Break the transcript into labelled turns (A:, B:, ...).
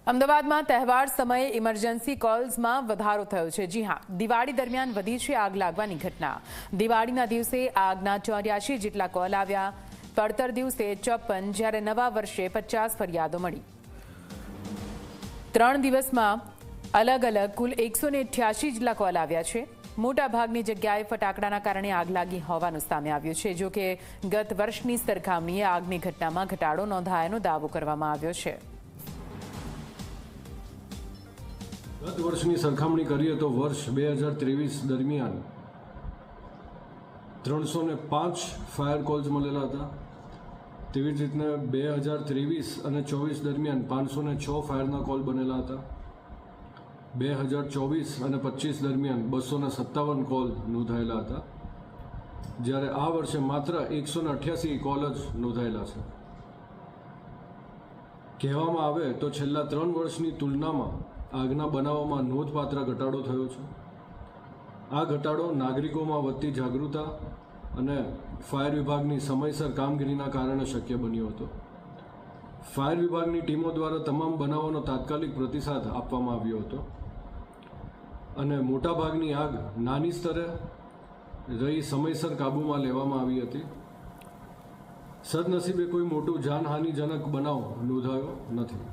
A: અમદાવાદમાં તહેવાર સમયે ઇમરજન્સી કોલ્સમાં વધારો થયો છે। જી હા, દિવાળી દરમિયાન વધી છે આગ લાગવાની ઘટના। દિવાળીના દિવસે આગના 84 જેટલા કોલ આવ્યા। પડતર દિવસે 54, જ્યારે નવા વર્ષે 50 ફરિયાદો મળી। 3 દિવસમાં અલગ અલગ કુલ 188 જેટલા કોલ આવ્યા છે। મોટાભાગની જગ્યાએ ફટાકડાના કારણે આગ લાગી હોવાનું સામે આવ્યું છે। જો કે ગત વર્ષની સરખામણીએ આગની ઘટનામાં ઘટાડો નોંધાયાનો દાવો કરવામાં આવ્યો છે।
B: ગત વર્ષની સરખામણી કરીએ તો વર્ષ 2023 દરમિયાન 305 ફાયર કોલ્સ મળેલા હતા। તેવી જ રીતના 2023 અને 24 દરમિયાન 506 ફાયરના કોલ બનેલા હતા। 2024 અને 25 દરમિયાન 257 કોલ નોંધાયેલા હતા, જ્યારે આ વર્ષે માત્ર 188 કોલ જ નોંધાયેલા છે। કહેવામાં આવે તો છેલ્લા 3 વર્ષની તુલનામાં આગના બનાવોમાં નોંધપાત્ર ઘટાડો થયો છે। આ ઘટાડો નાગરિકોમાં વધતી જાગૃતતા અને ફાયર વિભાગની સમયસર કામગીરીના કારણે શક્ય બન્યો હતો। ફાયર વિભાગની ટીમો દ્વારા તમામ બનાવોનો તાત્કાલિક પ્રતિસાદ આપવામાં આવ્યો હતો અને મોટાભાગની આગ નાની સ્તરે રહી સમયસર કાબૂમાં લેવામાં આવી હતી। સદનસીબે કોઈ મોટું જાનહાનિજનક બનાવ નોંધાયો નથી।